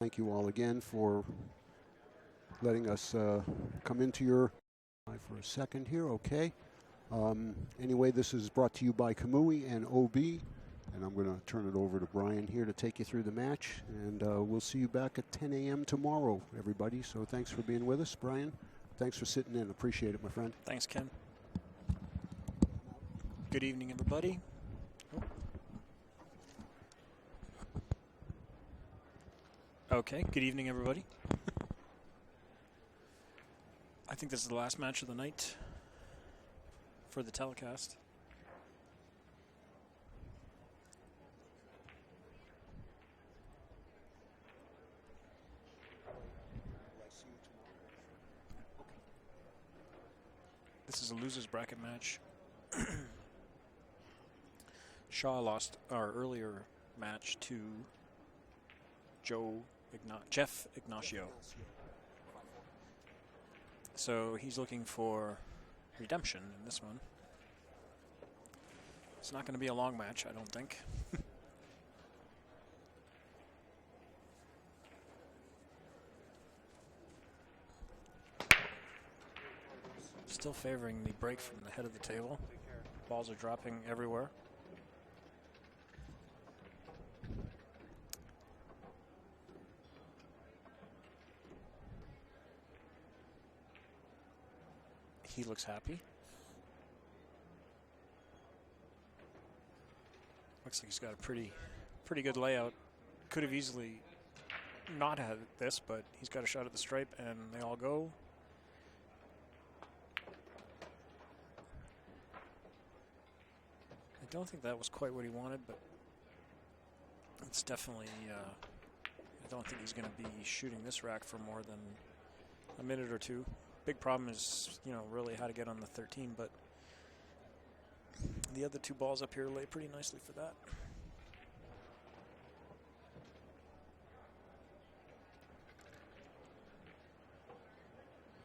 Thank you all again for letting us come into your for a second here. Okay. Anyway, this is brought to you by Kamui and OB, and I'm going to turn it over to Brian here to take you through the match, and we'll see you back at 10 a.m. tomorrow, everybody. So thanks for being with us, Brian. Thanks for sitting in. Appreciate it, my friend. Thanks, Ken. Good evening, everybody. Okay, good evening, everybody. I think this is the last match of the night for the telecast. This is a loser's bracket match. Shaw lost our earlier match to Jeff Ignacio. So he's looking for redemption in this one. It's not going to be a long match, I don't think. Still favoring the break from the head of the table. Balls are dropping everywhere. He looks happy. Looks like he's got a pretty good layout. Could have easily not had this, but he's got a shot at the stripe, and they all go. I don't think that was quite what he wanted, but it's definitely, I don't think he's going to be shooting this rack for more than a minute or two. Big problem is, really how to get on the 13, but the other two balls up here lay pretty nicely for that.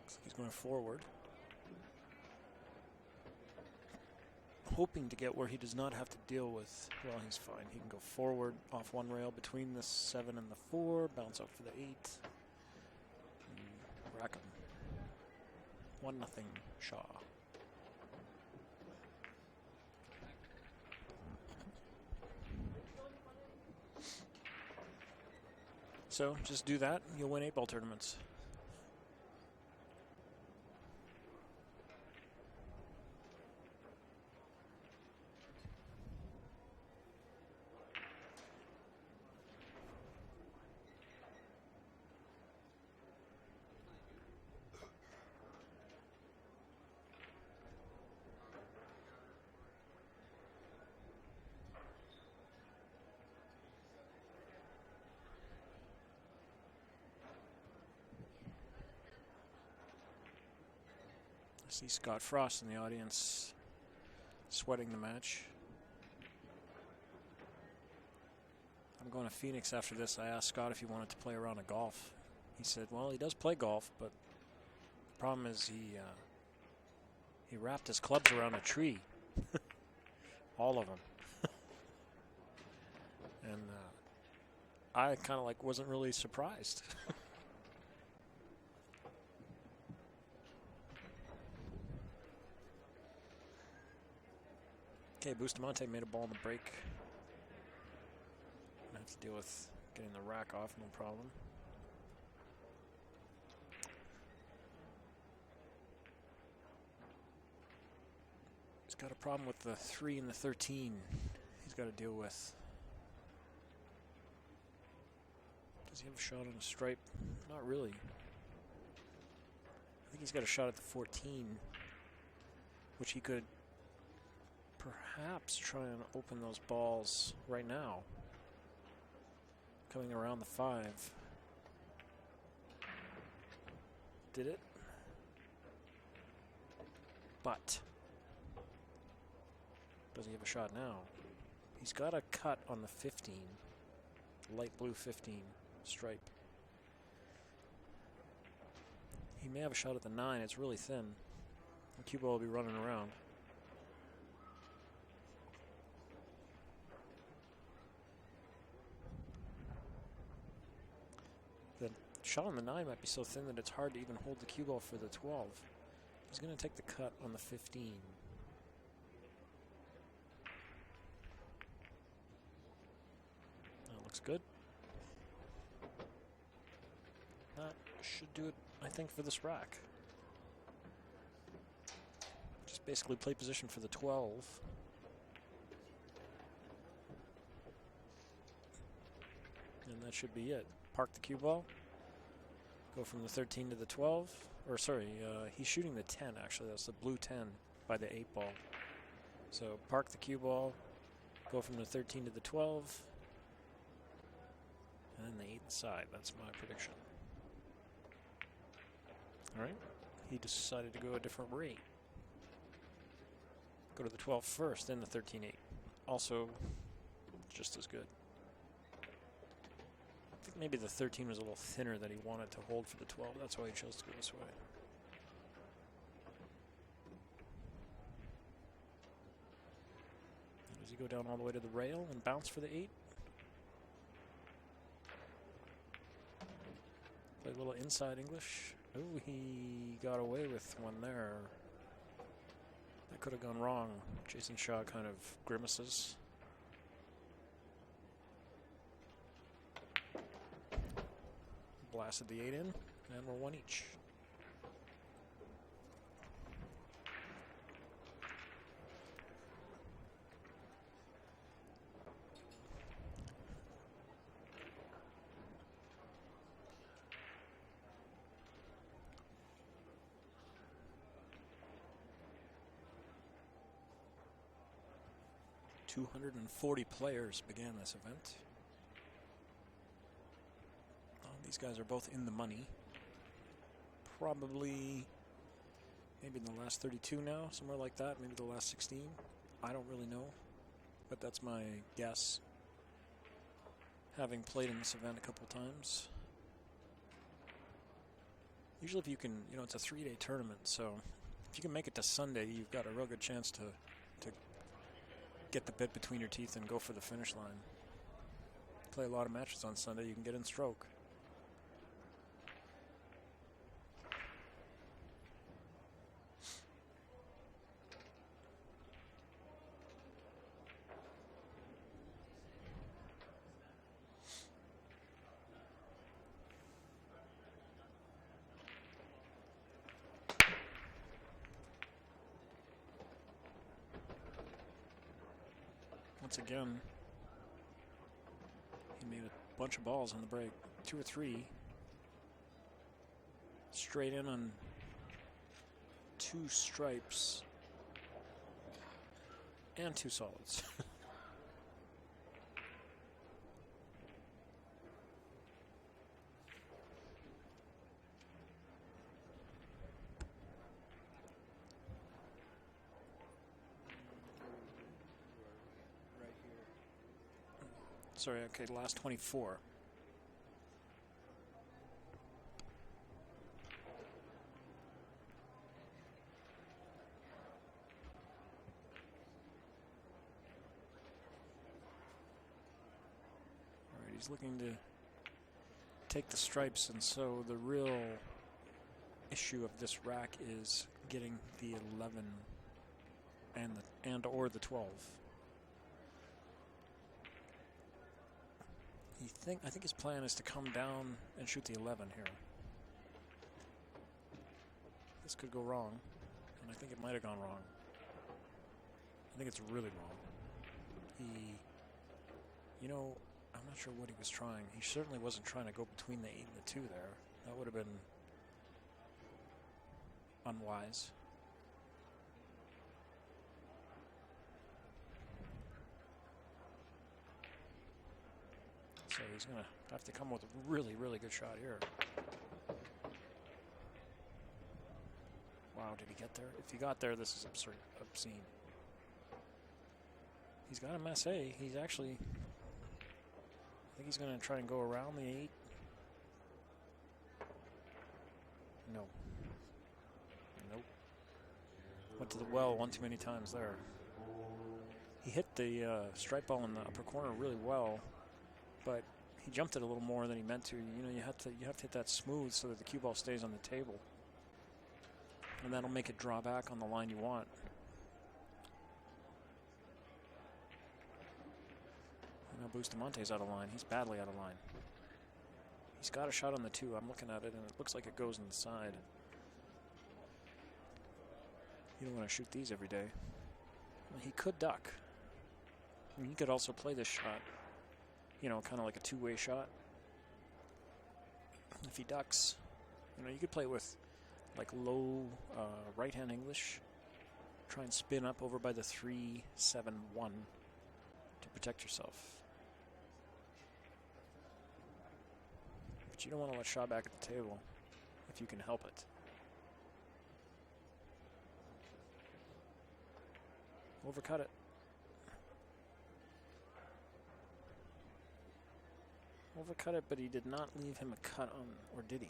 Looks like he's going forward. Hoping to get where he does not have to deal with, well, he's fine. He can go forward off one rail between the 7 and the 4, bounce up for the 8, and rack him. 1-0 Shaw. So just do that, you'll win 8-ball tournaments. I see Scott Frost in the audience sweating the match. I'm going to Phoenix after this. I asked Scott if he wanted to play a round of golf. He said, well, he does play golf, but the problem is he wrapped his clubs around a tree. All of them. And I kind of wasn't really surprised. Okay, Bustamante made a ball in the break. I have to deal with getting the rack off, no problem. He's got a problem with the 3 and the 13 he's got to deal with. Does he have a shot on the stripe? Not really. I think he's got a shot at the 14, which he could perhaps try and open those balls right now. Coming around the 5. Did it? But does he have a shot now? He's got a cut on the 15. Light blue 15 stripe. He may have a shot at the 9. It's really thin. The cue ball will be running around. The shot on the 9 might be so thin that it's hard to even hold the cue ball for the 12. He's going to take the cut on the 15. That looks good. That should do it, I think, for this rack. Just basically play position for the 12. And that should be it. Park the cue ball. Go from the 13 to the 12. Or sorry, he's shooting the 10 actually. That's the blue 10 by the 8 ball. So park the cue ball. Go from the 13 to the 12. And then the 8 side. That's my prediction. Alright. He decided to go a different rate. Go to the 12 first, then the 13-8. Also just as good. I think maybe the 13 was a little thinner that he wanted to hold for the 12. That's why he chose to go this way. And does he go down all the way to the rail and bounce for the 8? Play a little inside English. Oh, he got away with one there. That could have gone wrong. Jayson Shaw kind of grimaces. Blasted the 8 in, and we're 1 each. .240 players began this event. These guys are both in the money. Probably, maybe in the last 32 now, somewhere like that. Maybe the last 16. I don't really know, but that's my guess. Having played in this event a couple times. Usually if you can, you know, it's a 3-day tournament, so if you can make it to Sunday, you've got a real good chance to get the bit between your teeth and go for the finish line. Play a lot of matches on Sunday, you can get in stroke. Once again, he made a bunch of balls on the break. 2 or 3. Straight in on 2 stripes. And 2 solids. Sorry, okay, last 24. All right, he's looking to take the stripes, and so the real issue of this rack is getting the 11 and or the 12. I think his plan is to come down and shoot the 11 here. This could go wrong, and I think it might have gone wrong. I think it's really wrong. You know, I'm not sure what he was trying. He certainly wasn't trying to go between the 8 and the 2 there. That would have been unwise. So he's going to have to come with a really, really good shot here. Wow, did he get there? If he got there, this is obscene. He's got a masse. He's actually, I think he's going to try and go around the 8. No. Nope. Went to the well one too many times there. He hit the stripe ball in the upper corner really well, but he jumped it a little more than he meant to. You know, you have to hit that smooth so that the cue ball stays on the table, and that'll make it draw back on the line you want. You know, Bustamante's out of line. He's badly out of line. He's got a shot on the 2. I'm looking at it, and it looks like it goes on the side. You don't want to shoot these every day. Well, he could duck. I mean, he could also play this shot, you know, kind of like a two-way shot. If he ducks, you know, you could play with like low right-hand English. Try and spin up over by the 3-7-1 to protect yourself. But you don't want to let shot back at the table if you can help it. Overcut it. Overcut it, but he did not leave him a cut on, or did he?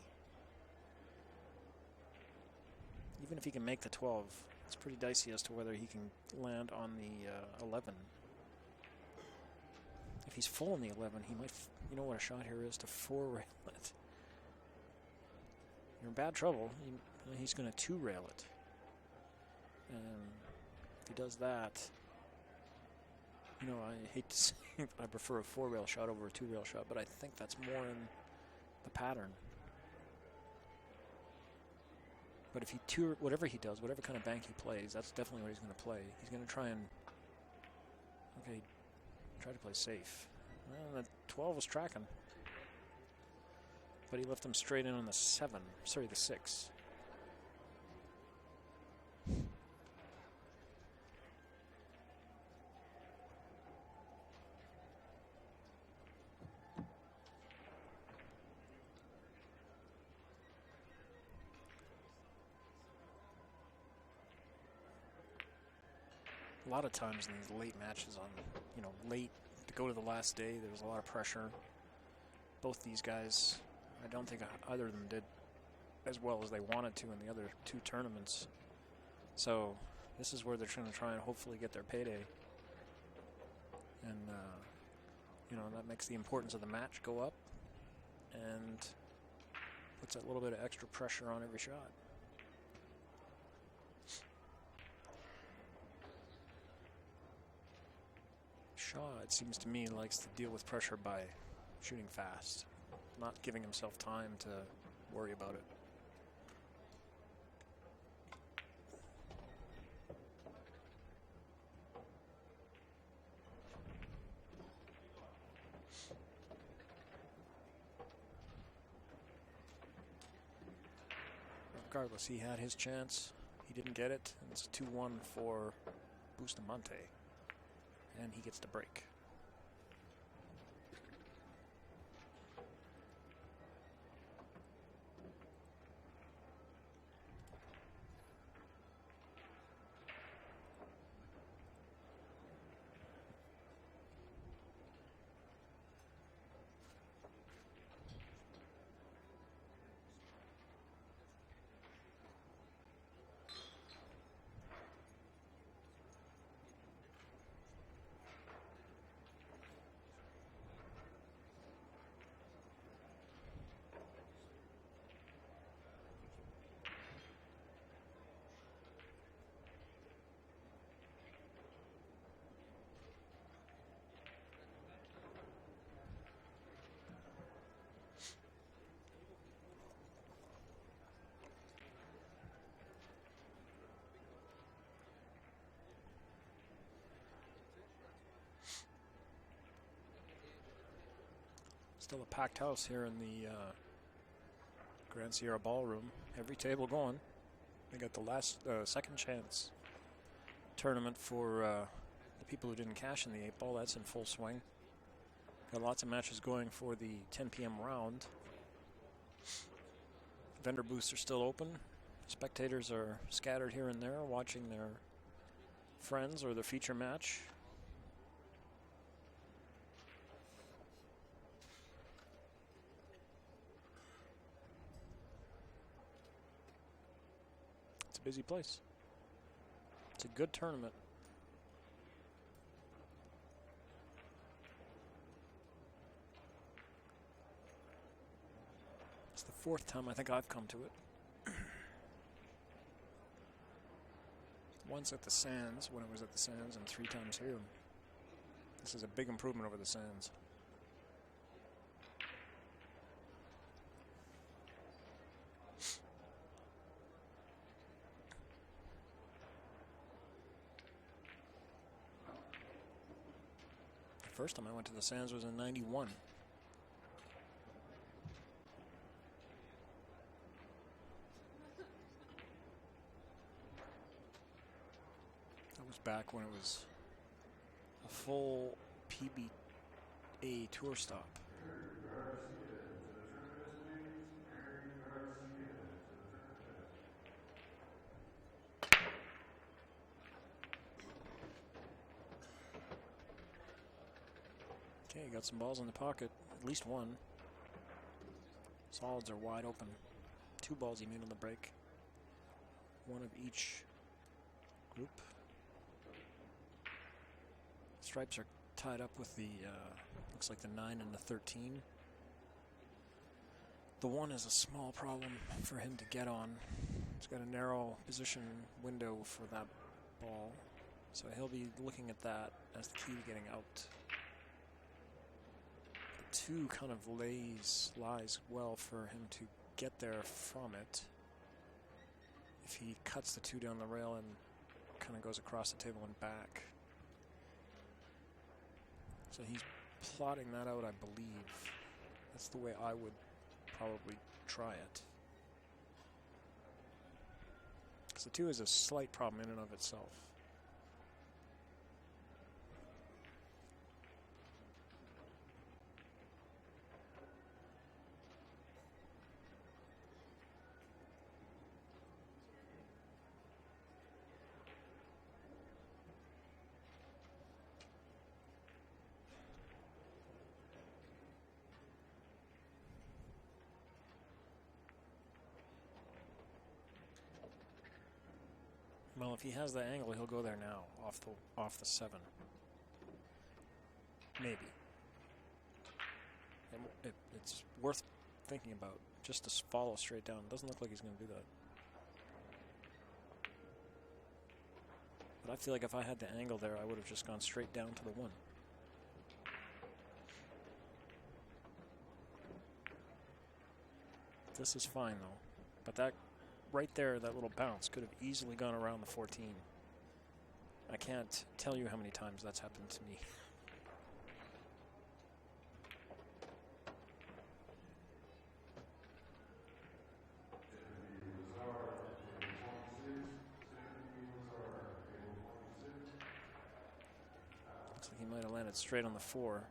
Even if he can make the 12, it's pretty dicey as to whether he can land on the 11. If he's full on the 11, he might, you know what a shot here is, to 4-rail it. You're in bad trouble. He's going to 2-rail it. And if he does that, you know, I hate to say it, but I prefer a 4-rail shot over a 2-rail shot, but I think that's more in the pattern. But if he whatever he does, whatever kind of bank he plays, that's definitely what he's going to play. He's going to try and, okay, try to play safe. Well, the 12 was tracking, but he left him straight in on the 7. Sorry, the 6. A lot of times in these late matches, on, you know, late to go to the last day, there's a lot of pressure. Both these guys, I don't think either of them did as well as they wanted to in the other 2 tournaments. So this is where they're trying to try and hopefully get their payday. And, you know, that makes the importance of the match go up and puts a little bit of extra pressure on every shot. Shaw, it seems to me, likes to deal with pressure by shooting fast, not giving himself time to worry about it. Regardless, he had his chance. He didn't get it. And it's 2-1 for Bustamante. And he gets the break. Still a packed house here in the Grand Sierra Ballroom. Every table going. They got the last second chance tournament for the people who didn't cash in the 8 ball. That's in full swing. Got lots of matches going for the 10 p.m. round. Vendor booths are still open. Spectators are scattered here and there watching their friends or their feature match. Busy place. It's a good tournament. It's the 4th time I think I've come to it. Once at the Sands, when it was at the Sands, and 3 times here. This is a big improvement over the Sands. The first time I went to the Sands was in '91. That was back when it was a full PBA tour stop. Okay, got some balls in the pocket, at least one. Solids are wide open. 2 balls he made on the break. 1 of each group. Stripes are tied up with the, looks like the 9 and the 13. The 1 is a small problem for him to get on. He's got a narrow position window for that ball, so he'll be looking at that as the key to getting out. The 2 kind of lies well for him to get there from it. If he cuts the 2 down the rail and kind of goes across the table and back. So he's plotting that out, I believe. That's the way I would probably try it. Because the 2 is a slight problem in and of itself. Well, if he has that angle, he'll go there now, off the 7. Maybe. It's worth thinking about, just to follow straight down. It doesn't look like he's going to do that. But I feel like if I had the angle there, I would have just gone straight down to the 1. This is fine, though. But that right there, that little bounce could have easily gone around the 14. I can't tell you how many times that's happened to me. Looks like he might have landed straight on the 4.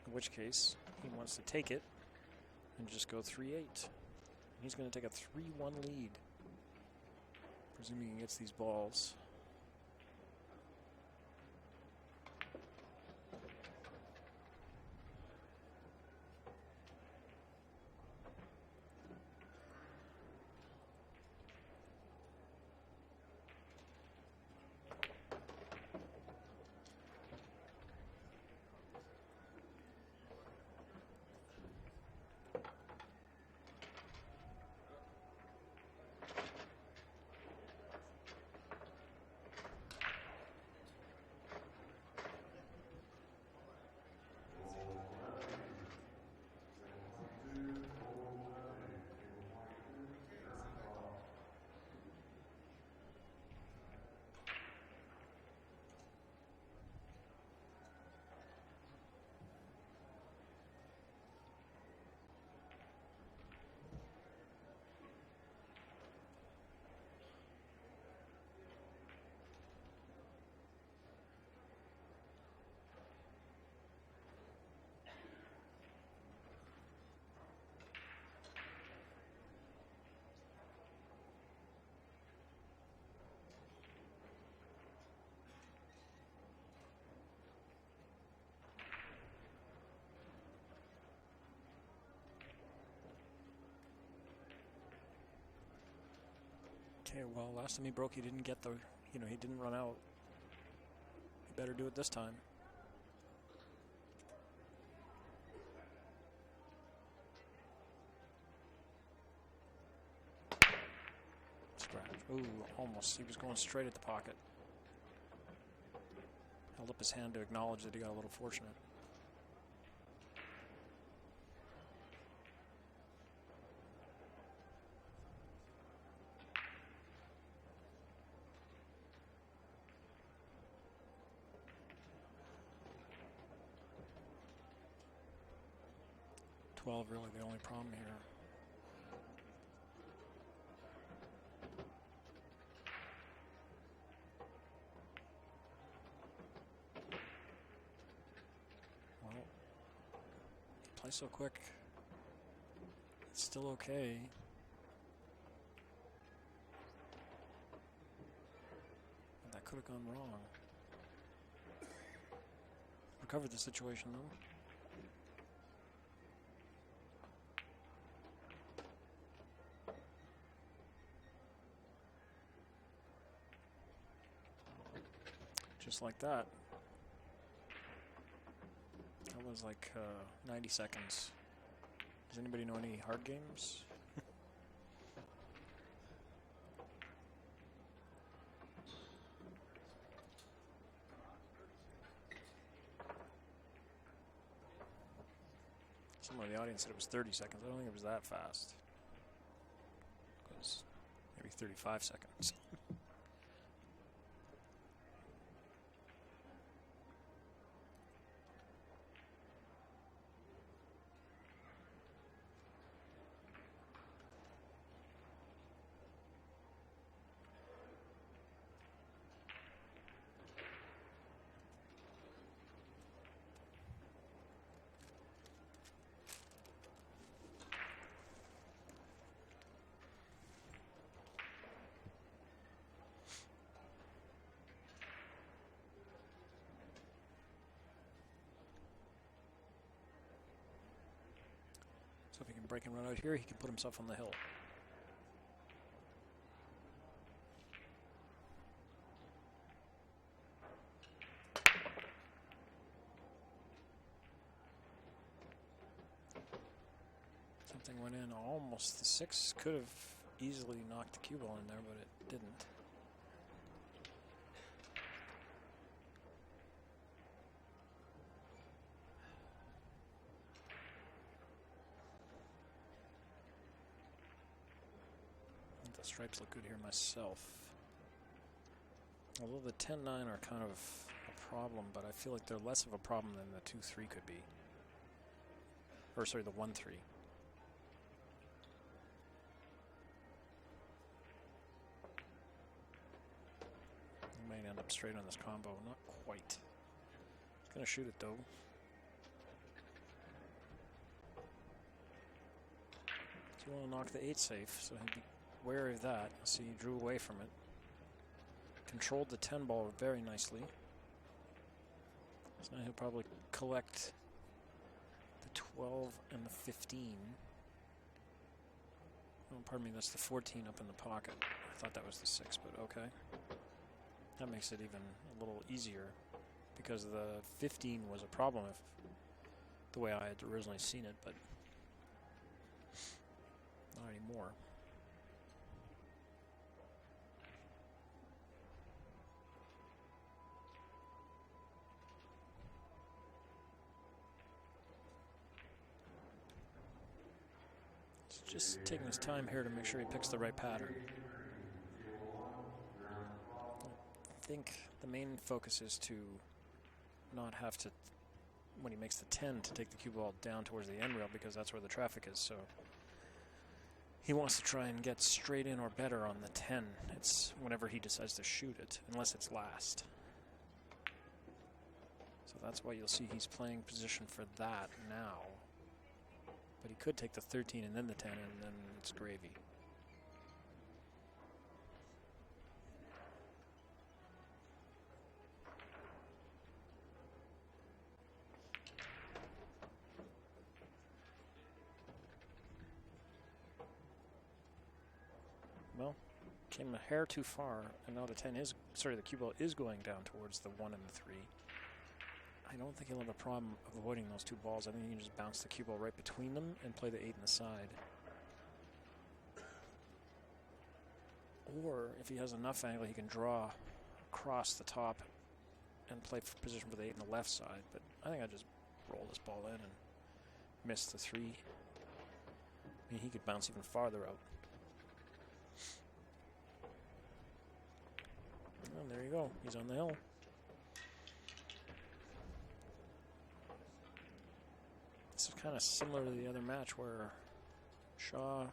In which case, he wants to take it and just go 3-8. He's going to take a 3-1 lead, presuming he gets these balls. Okay, well, last time he broke, he didn't get the, he didn't run out. He better do it this time. Scratch. Ooh, almost. He was going straight at the pocket. Held up his hand to acknowledge that he got a little fortunate. Really the only problem here. Well, he plays so quick. It's still okay. That could have gone wrong. Recovered the situation though. Just like that. That was like 90 seconds. Does anybody know any hard games? Someone in the audience said it was 30 seconds. I don't think it was that fast. It was maybe 35 seconds. So if he can break and run out here, he can put himself on the hill. Something went in almost. The 6 could have easily knocked the cue ball in there, but it didn't. The stripes look good here myself. Although the 10-9 are kind of a problem, but I feel like they're less of a problem than the 2-3 could be. Or sorry, the 1-3. He might end up straight on this combo. Not quite. He's going to shoot it though. So you want to knock the 8 safe, so he'd be wary of that. See, he drew away from it. Controlled the 10 ball very nicely. So now he'll probably collect the 12 and the 15. Oh, pardon me, that's the 14 up in the pocket. I thought that was the 6, but okay. That makes it even a little easier because the 15 was a problem if the way I had originally seen it, but not anymore. Just taking his time here to make sure he picks the right pattern. I think the main focus is to not have to, when he makes the 10, to take the cue ball down towards the end rail because that's where the traffic is. So he wants to try and get straight in or better on the 10. It's whenever he decides to shoot it, unless it's last. So that's why you'll see he's playing position for that now. But he could take the 13 and then the 10, and then it's gravy. Well, came a hair too far, and now the 10 is, sorry, the cue ball is going down towards the 1 and the 3. I don't think he'll have a problem avoiding those two balls. I think he can just bounce the cue ball right between them and play the 8 in the side. Or if he has enough angle, he can draw across the top and play for position for the 8 on the left side. But I think I just roll this ball in and miss the 3. I mean, he could bounce even farther out. And there you go. He's on the hill. This is kind of similar to the other match where Shaw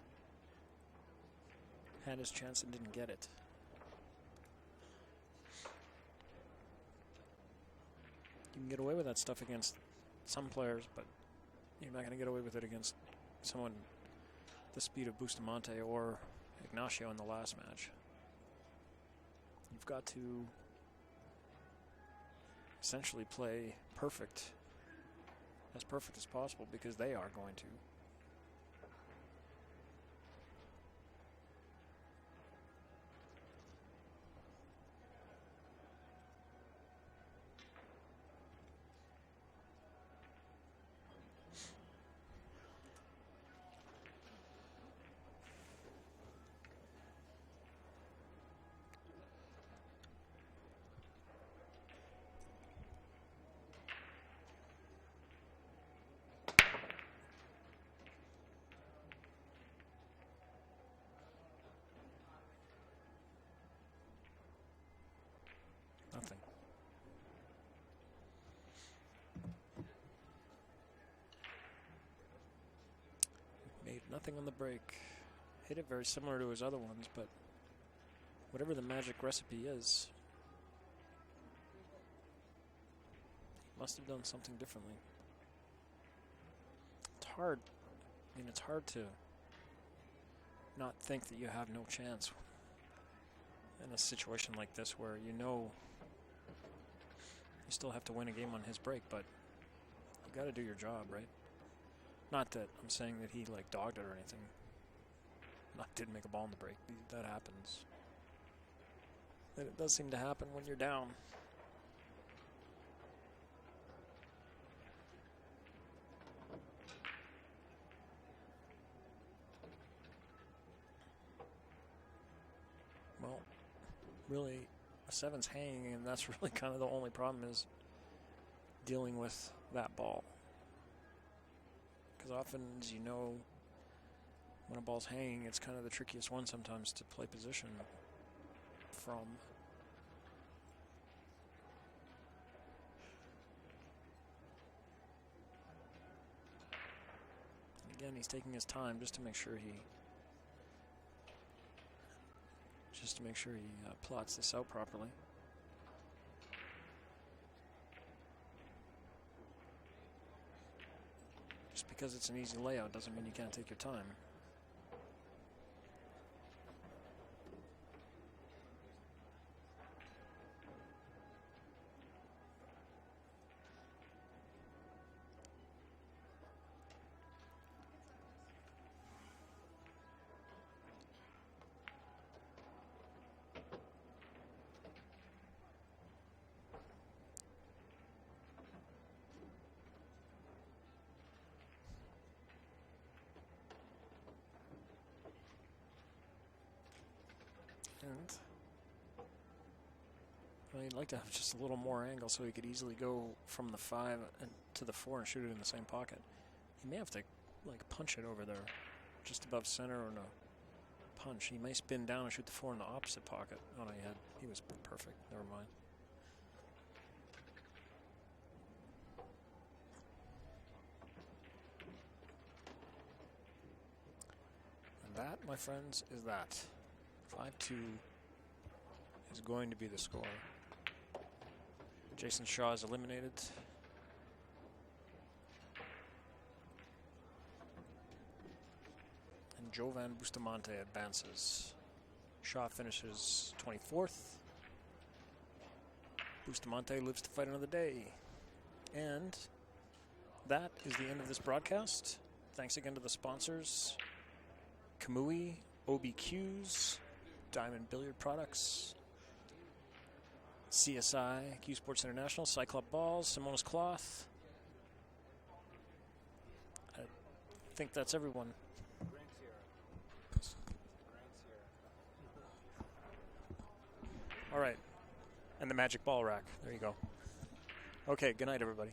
had his chance and didn't get it. You can get away with that stuff against some players, but you're not going to get away with it against someone the speed of Bustamante or Ignacio in the last match. You've got to essentially play perfect as possible, because they are going to. Nothing. Made nothing on the break. Hit it very similar to his other ones, but whatever the magic recipe is, he must have done something differently. It's hard. I mean, it's hard to not think that you have no chance in a situation like this where you know you still have to win a game on his break, but you got to do your job, right? Not that I'm saying that he like dogged it or anything. Didn't make a ball in the break. That happens. And it does seem to happen when you're down. Well, really, a 7's hanging, and that's really kind of the only problem, is dealing with that ball. Because often, as you know, when a ball's hanging, it's kind of the trickiest one sometimes to play position from. And again, he's taking his time just to make sure he plots this out properly. Just because it's an easy layout doesn't mean you can't take your time. And I'd like to have just a little more angle so he could easily go from the 5 and to the 4 and shoot it in the same pocket. He may have to like punch it over there, just above center on a punch. He may spin down and shoot the 4 in the opposite pocket. Oh no, he was perfect. Never mind. And that, my friends, is that. 5-2 is going to be the score. Jayson Shaw is eliminated. And Joven Bustamante advances. Shaw finishes 24th. Bustamante lives to fight another day. And that is the end of this broadcast. Thanks again to the sponsors: Kamui, OBQs, Diamond Billiard Products, CSI, CueSports International, Cyclop Balls, Simona's Cloth. I think that's everyone. All right. And the Magic Ball Rack. There you go. Okay, good night, everybody.